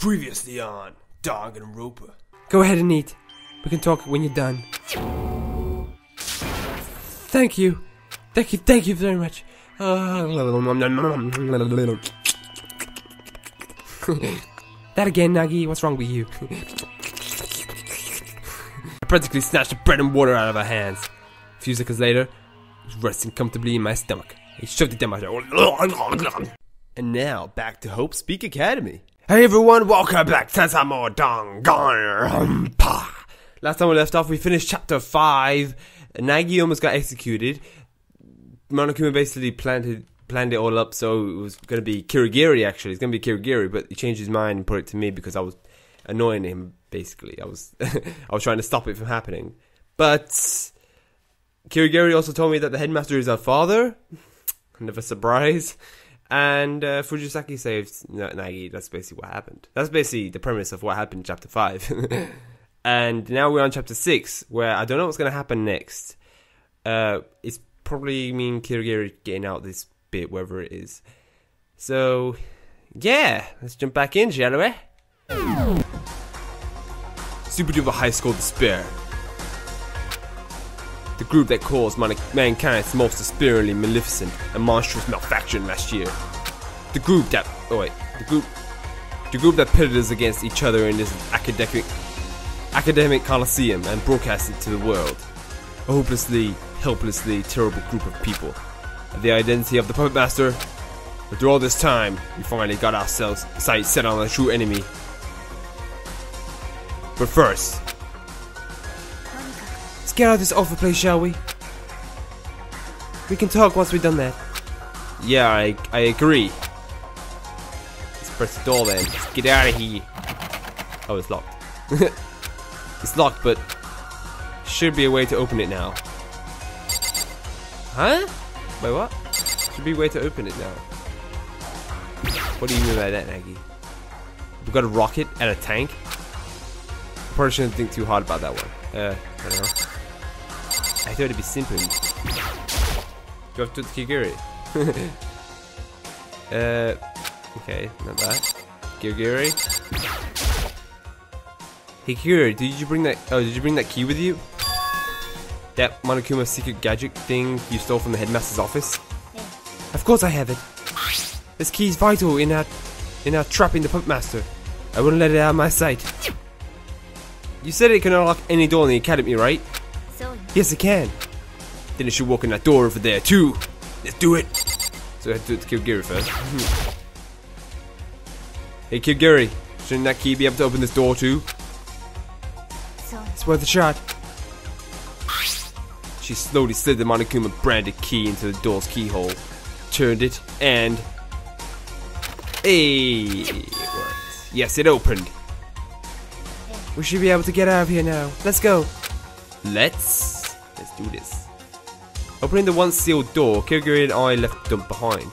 Previously on Danganronpa. Go ahead and eat. We can talk when you're done. Thank you. Thank you very much. That again, Nagi. What's wrong with you? I practically snatched the bread and water out of her hands. A few seconds later, it was resting comfortably in my stomach. He shoved it down my throat. And now, back to Hope Speak Academy. Hey everyone, welcome back to some more Danganronpa. Last time we left off, we finished chapter 5. Nagi almost got executed. Monokuma basically planned it all up, so it was going to be Kirigiri actually. It's going to be Kirigiri, but he changed his mind and put it to me because I was annoying him, basically. I was trying to stop it from happening. But Kirigiri also told me that the headmaster is our father. Kind of a surprise. And Fujisaki saves Nagi. That's basically what happened. That's basically the premise of what happened in chapter 5. And now we're on chapter 6, where I don't know what's going to happen next. It's probably me and Kirigiri getting out this bit, wherever it is. So, yeah, let's jump back in, shall we? Super Duper High School Despair. The group that caused mankind's most despairingly maleficent and monstrous malfaction last year. The group that pitted us against each other in this academic coliseum and broadcast it to the world. A hopelessly, helplessly terrible group of people. The identity of the puppet master. After all this time, we finally got ourselves sights set on the true enemy. But first, let's get out of this awful place, shall we? We can talk once we've done that. Yeah, I agree. Let's press the door then. Let's get out of here. Oh, it's locked. It's locked, but should be a way to open it now. Huh? Wait, what? Should be a way to open it now. What do you mean by that, Nagi? We got a rocket and a tank? Probably shouldn't think too hard about that one. I don't know. I thought it'd be simple. Go up to the Kigiri. Okay, not bad. Kigiri. Hey Kigiri, did you bring that key with you? That Monokuma secret gadget thing you stole from the headmaster's office? Yeah. Of course I have it. This key is vital in our trapping the puppet master. I wouldn't let it out of my sight. You said it can unlock any door in the academy, right? Yes, it can. Then it should walk in that door over there too. Let's do it. So I have to do it to Kirigiri first. Hey Kirigiri, shouldn't that key be able to open this door too? It's worth a shot. She slowly slid the Monokuma branded key into the door's keyhole, turned it, and hey, it worked. Yes, it opened. We should be able to get out of here now. Let's go. Let's do this. Opening the once sealed door, Kirigiri and I left the dump behind.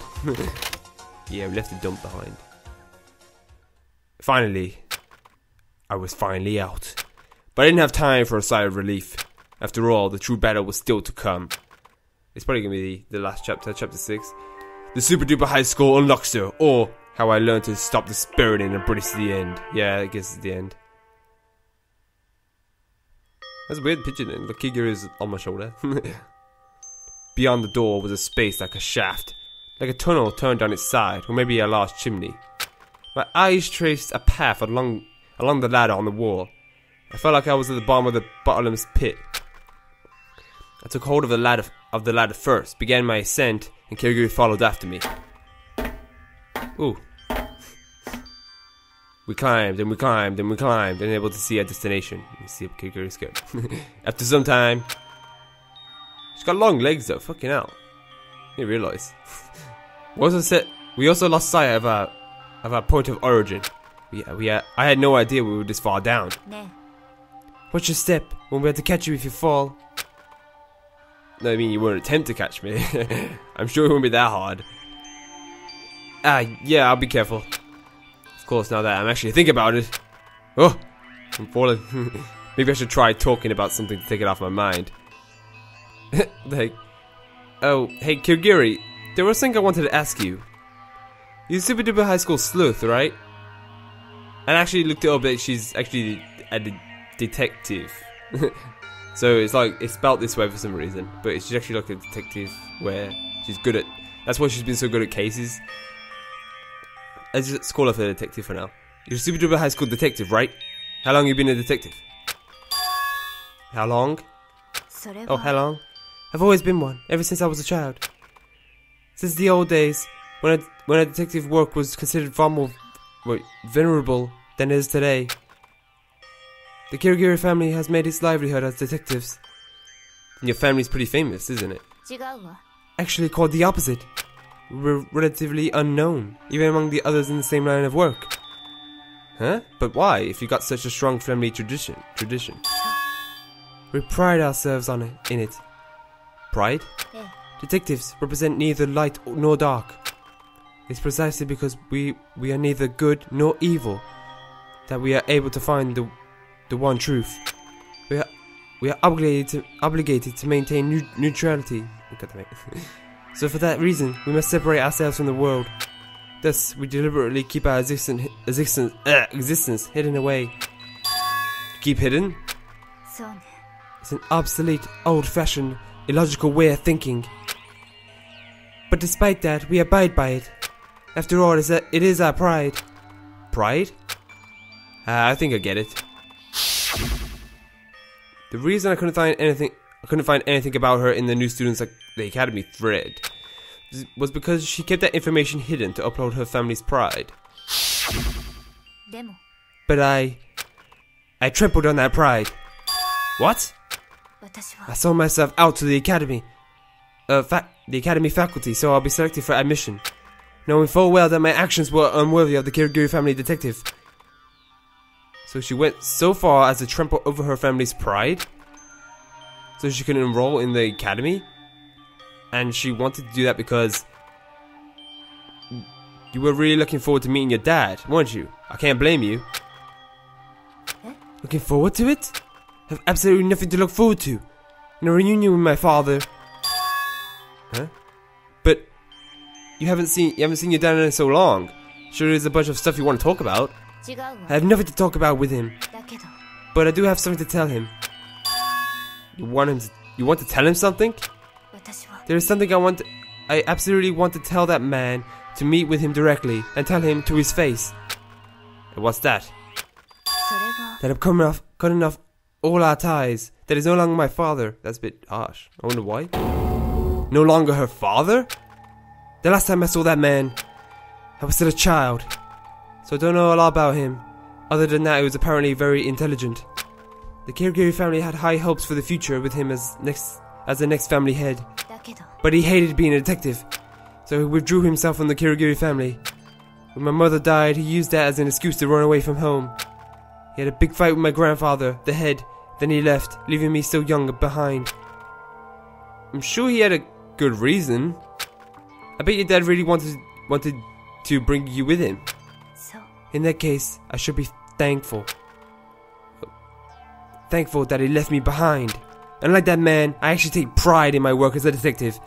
Yeah, we left the dump behind. Finally, I was finally out. But I didn't have time for a sigh of relief. After all, the true battle was still to come. It's probably going to be the last chapter, chapter 6. The Super Duper High School Unlockster, or How I Learned to Stop the Spirit and Bring It to the End. Yeah, I guess it's the end. That's a weird picture then. The Kigiri is on my shoulder. Beyond the door was a space like a shaft. Like a tunnel turned down its side, or maybe a large chimney. My eyes traced a path along the ladder on the wall. I felt like I was at the bottom of the bottomless pit. I took hold of the ladder first, began my ascent, and Kirigiri followed after me. Ooh. We climbed, and we climbed, and we climbed, and able to see our destination. You see if Kirigiri's good. After some time... She's got long legs though, fucking hell. I didn't realise. We also lost sight of our point of origin. I had no idea we were this far down. Nah. Watch your step. Won't be able to catch you if you fall. No, I mean you won't attempt to catch me. I'm sure it won't be that hard. Yeah, I'll be careful. Of course, now that I'm actually thinking about it. Oh, I'm falling. Maybe I should try talking about something to take it off my mind. Like, oh, hey Kirigiri, there was something I wanted to ask you. You're Super Duper High School sleuth, right? And I actually looked it up, she's actually a detective. So it's like, it's spelled this way for some reason. But she's actually like a detective where she's good at, that's why she's been so good at cases. Let's just call her a detective for now. You're a super duper high school detective, right? How long have you been a detective? How long? Oh, how long? I've always been one, ever since I was a child. Since the old days, when a detective work was considered far more venerable than it is today. The Kirigiri family has made its livelihood as detectives. And your family's pretty famous, isn't it? Actually called the opposite. We're relatively unknown, even among the others in the same line of work. Huh? But why, if you got such a strong family tradition? We pride ourselves on it, in it. Pride? Detectives represent neither light nor dark. It's precisely because we are neither good nor evil that we are able to find the one truth. We are obligated to maintain neutrality. So for that reason, we must separate ourselves from the world. Thus, we deliberately keep our existence hidden away. Keep hidden? It's an obsolete, old-fashioned, illogical way of thinking. But despite that, we abide by it. After all, it is our pride. Pride? I think I get it. The reason I couldn't find anything about her in the new students at the academy thread was because she kept that information hidden to uphold her family's pride. But I trampled on that pride. What? I sold myself out to the academy, the academy faculty, so I'll be selected for admission, knowing full well that my actions were unworthy of the Kirigiri family detective. So she went so far as to trample over her family's pride, so she could enroll in the academy, and she wanted to do that because you were really looking forward to meeting your dad, weren't you? I can't blame you. Looking forward to it? I have absolutely nothing to look forward to. In a reunion with my father. Huh? But you haven't seen your dad in so long. Sure, there's a bunch of stuff you want to talk about. I have nothing to talk about with him. But I do have something to tell him. You want to tell him something? There is something I absolutely want to tell that man, to meet with him directly and tell him to his face. And what's that? That I've cutting off all our ties. That is no longer my father. That's a bit harsh. I wonder why. No longer her father? The last time I saw that man, I was still a child. So I don't know a lot about him. Other than that, he was apparently very intelligent. The Kirigiri family had high hopes for the future with him as the next family head. But he hated being a detective, so he withdrew himself from the Kirigiri family. When my mother died, he used that as an excuse to run away from home. He had a big fight with my grandfather, the head, then he left, leaving me still young behind. I'm sure he had a good reason. I bet your dad really wanted to bring you with him. In that case, I should be thankful. Thankful that he left me behind. Unlike that man, I actually take pride in my work as a detective.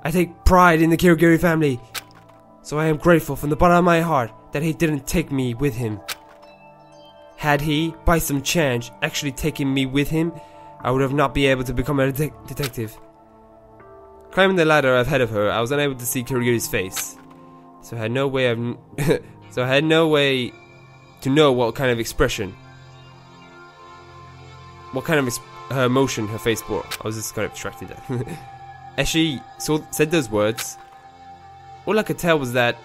I take pride in the Kirigiri family. So I am grateful from the bottom of my heart that he didn't take me with him. Had he, by some chance, actually taken me with him, I would have not been able to become a detective. Climbing the ladder ahead of her, I was unable to see Kirigiri's face. So I had no way to know what kind of expression, her emotion her face bore. I was just kind of distracted there. As she said those words, all I could tell was that,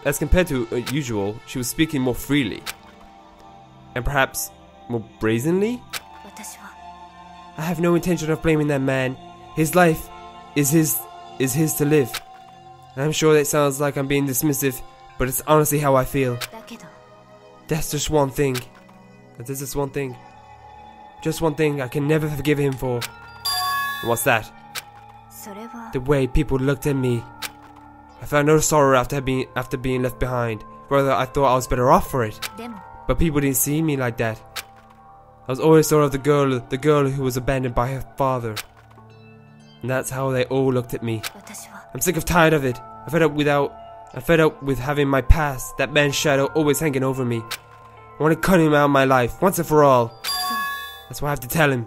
as compared to usual, she was speaking more freely. And perhaps more brazenly? I have no intention of blaming that man. His life is his to live. And I'm sure that sounds like I'm being dismissive, but it's honestly how I feel. That's just one thing. There's just one thing. Just one thing I can never forgive him for. And what's that? The way people looked at me. I felt no sorrow after being left behind. Rather, I thought I was better off for it. But people didn't see me like that. I was always thought of the girl who was abandoned by her father. And that's how they all looked at me. I'm sick of tired of it. I fed up without I'm fed up with having my past, that man's shadow, always hanging over me. I want to cut him out of my life, once and for all. That's why I have to tell him.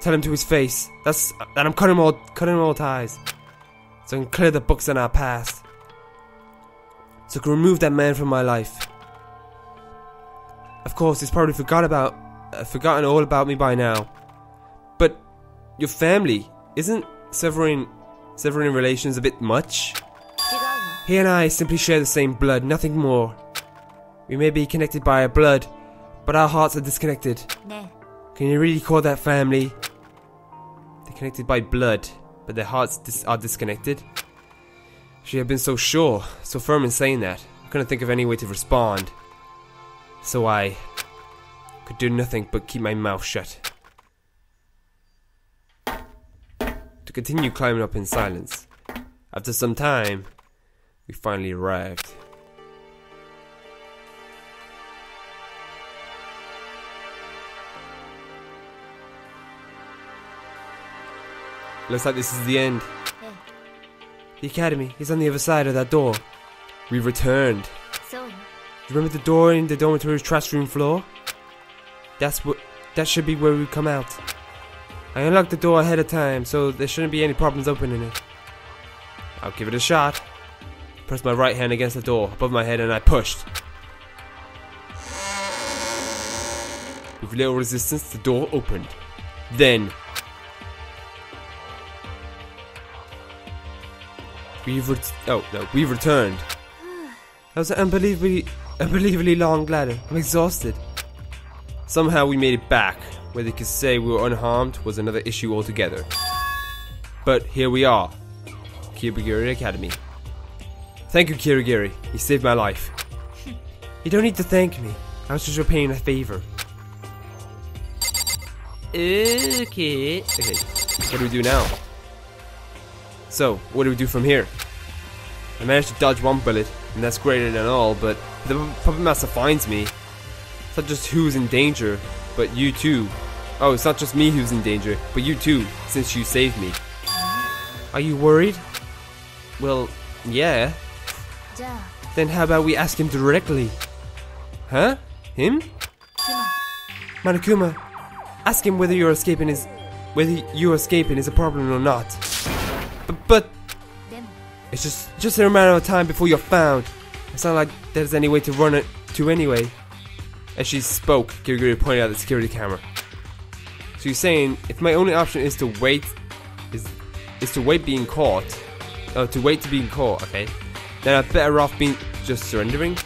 Tell him to his face. That I'm cutting all ties. So I can clear the books on our past. So I can remove that man from my life. Of course, he's probably forgotten all about me by now. But your family, isn't severing relations a bit much? He and I simply share the same blood, nothing more. We may be connected by our blood, but our hearts are disconnected. Can you really call that family? They're connected by blood, but their hearts are disconnected. She had been so sure, so firm in saying that, I couldn't think of any way to respond. So I could do nothing but keep my mouth shut. To continue climbing up in silence. After some time, we finally arrived. Looks like this is the end. The academy is on the other side of that door. We returned. Remember the door in the dormitory's trash room floor? That should be where we come out. I unlocked the door ahead of time, so there shouldn't be any problems opening it. I'll give it a shot. Pressed my right hand against the door above my head and I pushed. With little resistance, the door opened. Then we've returned. That was an unbelievably long ladder. I'm exhausted. Somehow we made it back. Whether you could say we were unharmed was another issue altogether. But here we are. Kirigiri Academy. Thank you, Kirigiri. You saved my life. You don't need to thank me. I was just repaying a favor. Okay. What do we do now? So, what do we do from here? I managed to dodge one bullet, and that's greater than all, but if the puppet master finds me, it's not just who's in danger, but you too. Oh, it's not just me who's in danger, but you too, since you saved me. Are you worried? Well, yeah. Then how about we ask him directly? Huh? Him? Monokuma, ask him whether you're escaping is a problem or not. But it's just a matter of time before you're found. It's not like there's any way to run it to anyway. As she spoke, Kirigiri pointed out the security camera. So you're saying if my only option is to wait, is to wait being caught, okay? Then I'm better off just surrendering.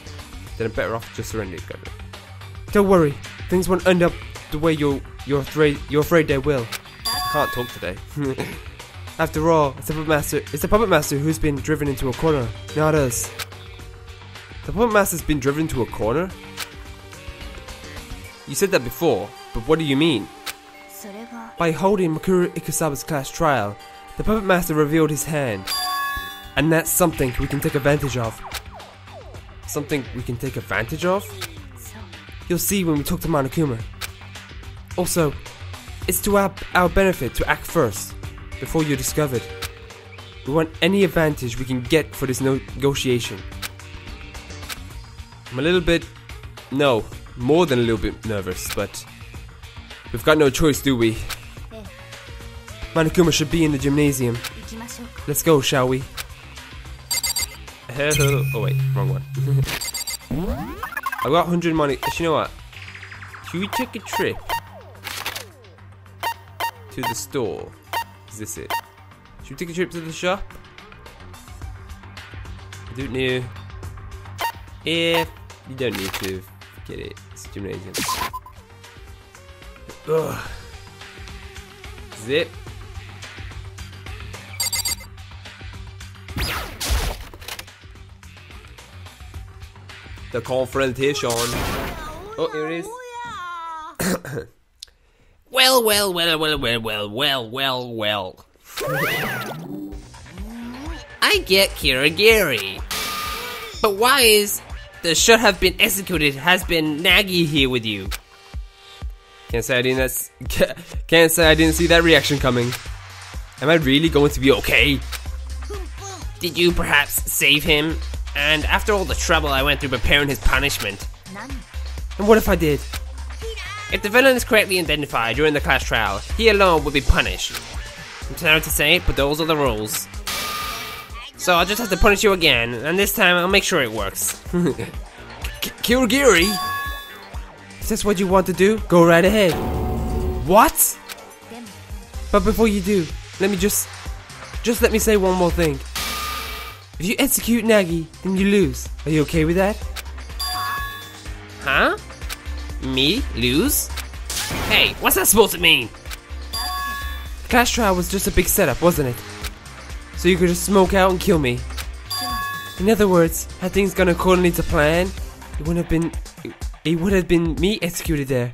Don't worry, things won't end up the way you're afraid they will. I can't talk today. After all, it's the puppet master who's been driven into a corner, not us. The puppet master's been driven into a corner? You said that before, but what do you mean? By holding Makuru Ikusawa's class trial, the puppet master revealed his hand. And that's something we can take advantage of. Something we can take advantage of? You'll see when we talk to Monokuma. Also, it's to our benefit to act first, before you're discovered. We want any advantage we can get for this negotiation. I'm a little bit... no, more than a little bit nervous, but... we've got no choice, do we? Monokuma should be in the gymnasium. Let's go, shall we? Oh wait, wrong one. I got 100 money. You know what? Should we take a trip to the store? Is this it? Should we take a trip to the shop? I don't know. If you don't need to get it, it's a gymnasium. Ugh. Zip. The confrontation. Oh, here it is. Well. I get Kirigiri. But why is the should have been executed has been Nagi here with you? Can't say I didn't see that reaction coming. Am I really going to be okay? Did you perhaps save him And after all the trouble I went through preparing his punishment. And what if I did? If the villain is correctly identified during the class trial, he alone will be punished. I'm sorry to say it, but those are the rules. So I'll just have to punish you again, and this time I'll make sure it works. Kirigiri? If that's what you want to do, go right ahead. What? But before you do, let me just let me say one more thing. If you execute Nagi, then you lose. Are you okay with that? Huh? Me? Lose? Hey, what's that supposed to mean? The class trial was just a big setup, wasn't it? So you could just smoke out and kill me. In other words, had things gone accordingly to plan, it would have been me executed there.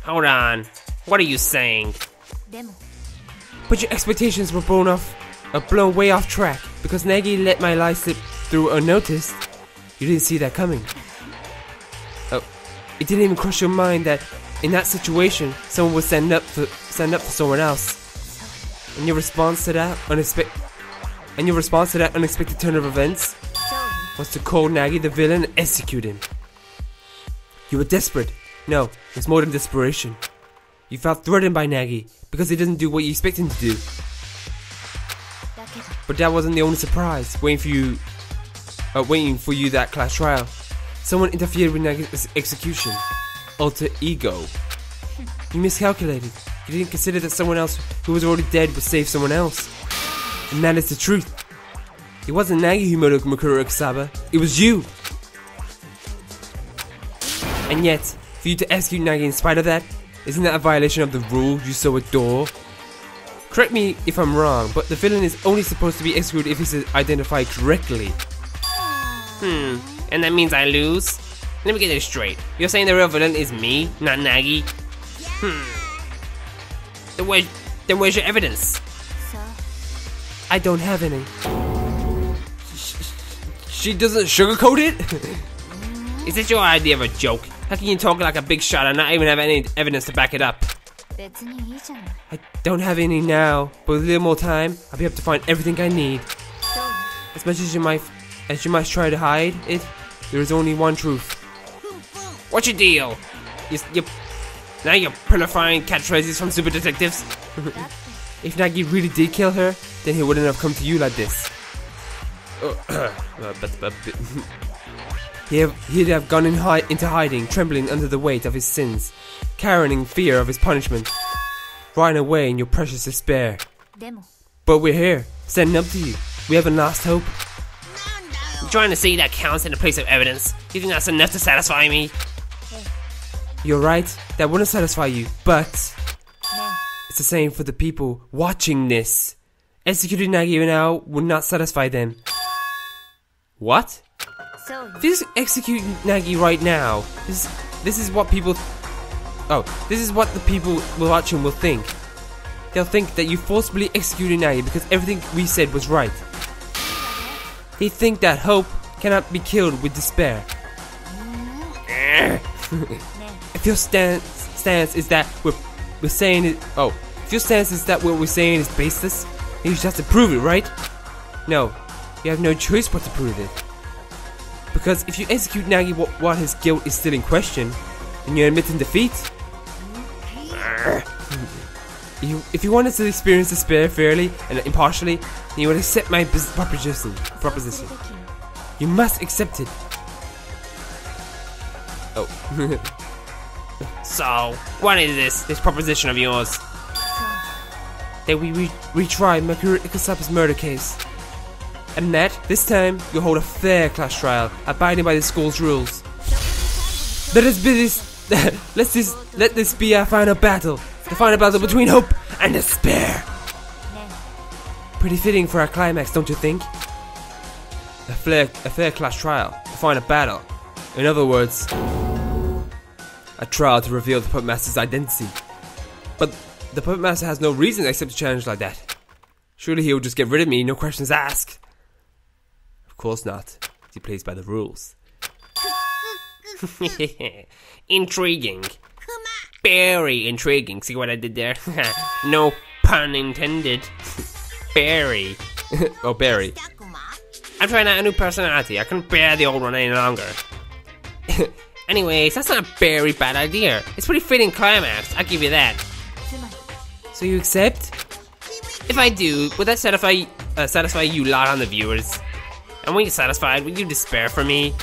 Hold on. What are you saying? But your expectations were blown way off track because Nagi let my lie slip through unnoticed. You didn't see that coming. Oh, it didn't even cross your mind that in that situation, someone would stand up for someone else. And your response to that unexpected turn of events was to call Nagi the villain and execute him. You were desperate. No, it was more than desperation. You felt threatened by Nagi because he doesn't do what you expect him to do. But that wasn't the only surprise waiting for you that class trial. Someone interfered with Nagi's execution. Alter ego. You miscalculated. You didn't consider that someone else who was already dead would save someone else. And that is the truth. It wasn't Nagi who murdered Makuro Kusaba. It was you. And yet, for you to execute Nagi in spite of that, isn't that a violation of the rule you so adore? Correct me if I'm wrong, but the villain is only supposed to be executed if he's identified correctly. And that means I lose? Let me get this straight. You're saying the real villain is me, not Nagi? Then where's your evidence? I don't have any. She doesn't sugarcoat it? Is this your idea of a joke? How can you talk like a big shot and not even have any evidence to back it up? I don't have any now, but with a little more time, I'll be able to find everything I need. As much as you might try to hide it, there is only one truth. What's your deal? Now you're proliferating catchphrases from super detectives? If Nagi really did kill her, then he wouldn't have come to you like this. He'd have gone into hiding, trembling under the weight of his sins, carrying fear of his punishment, rotting away in your precious despair. But we're here, standing up to you. We haven't lost hope. You trying to say that counts in the place of evidence? You think that's enough to satisfy me? You're right, that wouldn't satisfy you, but it's the same for the people watching this. Executing Nagi now would not satisfy them. What? If you execute Nagi right now, this is what people... this is what the people watching will think. They'll think that you forcibly executed Nagi because everything we said was right. They think that hope cannot be killed with despair. If your stance is that we're saying it... if your stance is that what we're saying is baseless, then you just have to prove it, right? No, you have no choice but to prove it. Because if you execute Nagi while his guilt is still in question, then you're admitting defeat. If you wanted to experience despair fairly and impartially, then you would accept my proposition. You must accept it. So, what is this proposition of yours? That we retry Makuro Ikusaba's murder case. And that, this time, you'll hold a fair class trial, abiding by the school's rules. Let this be our final battle. The final battle between hope and despair. Pretty fitting for our climax, don't you think? A fair class trial, the final battle. In other words, a trial to reveal the Puppet Master's identity. But the Puppet Master has no reason except to challenge like that. Surely he'll just get rid of me, no questions asked. Of course not. He plays by the rules. Intriguing. Very intriguing. See what I did there? No pun intended. Barry. Oh, Barry. I'm trying out a new personality. I couldn't bear the old one any longer. Anyways, that's not a very bad idea. It's pretty fitting climax, I'll give you that. So you accept? If I do, would that satisfy you lot on the viewers? And when you're satisfied, will you despair for me?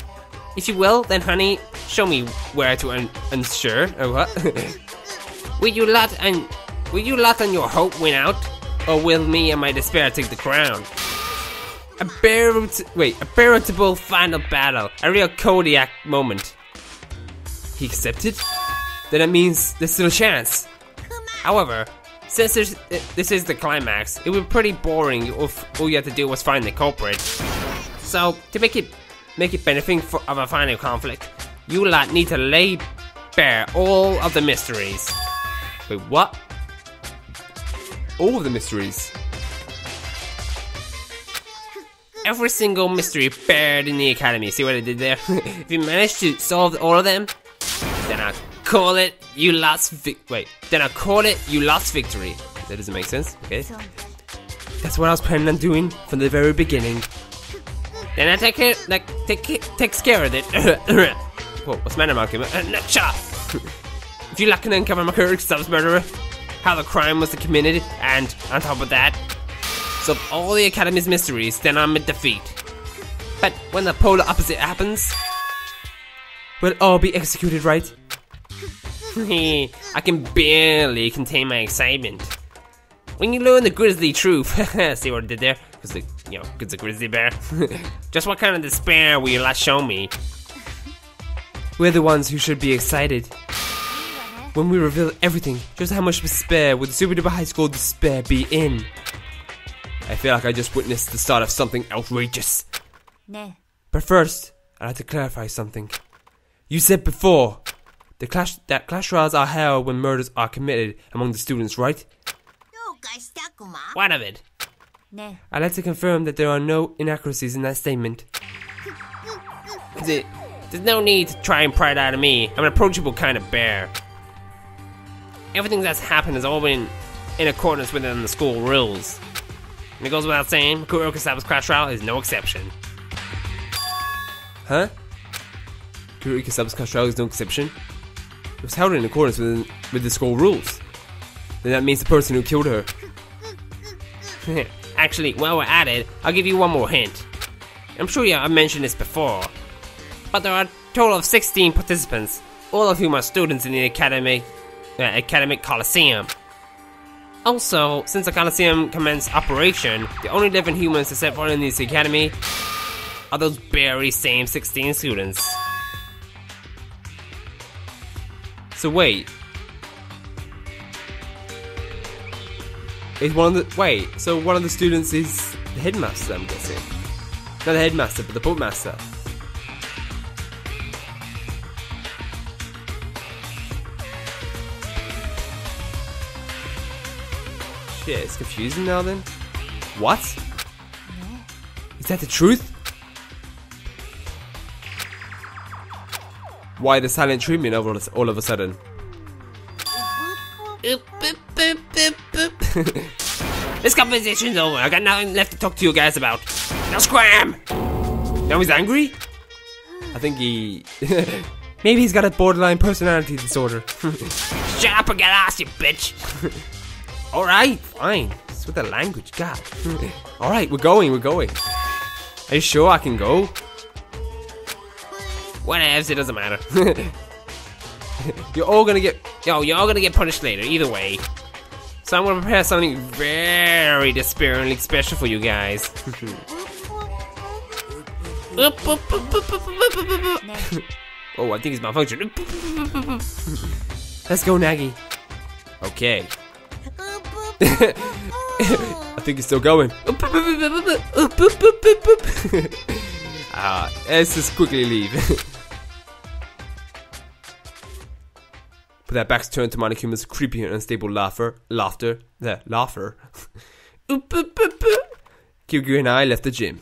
If you will, then honey, show me where to unsure, or what? Will you lot on your hope win out? Or will me and my despair take the crown? A veritable final battle. A real Kodiak moment. He accepted? Then that means there's still a chance. However, since this is the climax, it would be pretty boring if all you had to do was find the culprit. So, to make it benefiting of a final conflict, you lot need to lay bare all of the mysteries. Wait, what? All of the mysteries? Every single mystery buried in the academy. See what I did there? If you manage to solve all of them, then I call it you lost victory. That doesn't make sense. Okay. That's what I was planning on doing from the very beginning. Then I takes care of it. Whoa, what's the matter, Malcolm? Shut up! If you lack to uncover my character's subs murderer, how the crime was committed, and on top of that, solve all the Academy's mysteries, then I'm in defeat. But when the polar opposite happens, we'll all be executed, right? I can barely contain my excitement. When you learn the grisly truth, see what I did there? Because it's a grizzly bear. Just what kind of despair will you last show me? We're the ones who should be excited. When we reveal everything, just how much despair would the Super Duper High School despair be in? I feel like I just witnessed the start of something outrageous. But first, I'd like to clarify something. You said before, that class trials are held when murders are committed among the students, right? What of it? I'd like to confirm that there are no inaccuracies in that statement. There's no need to try and pry it out of me. I'm an approachable kind of bear. Everything that's happened has all been in accordance with the school rules. And it goes without saying, Kuroko Saba's class trial is no exception. Huh? Kuroko Saba's class trial is no exception? It was held in accordance with the school rules. Then that means the person who killed her. Actually, while we're at it, I'll give you one more hint. I'm sure I've mentioned this before, but there are a total of 16 participants, all of whom are students in the academic Coliseum. Also, since the Coliseum commenced operation, the only living humans to set foot in this academy are those very same 16 students. So wait. So one of the students is the headmaster, I'm guessing. Not the headmaster, but the boatmaster. Shit, it's confusing now then. What? Is that the truth? Why the silent treatment all of a sudden? This conversation's over. I got nothing left to talk to you guys about. Now scram! Now he's angry? I think he... Maybe he's got a borderline personality disorder. Shut up and get lost, you bitch! Alright, fine. What's with the language? God. Alright, we're going. Are you sure I can go? Whatevs, it doesn't matter. You're all gonna get punished later, either way. So I'm gonna prepare something very despairingly special for you guys. Oh, I think it's malfunctioning. Let's go, Nagi. Okay. I think it's still going. Let's just quickly leave. But that back's turned to Monokuma's creepy and unstable laughter. Kuzuryu and I left the gym.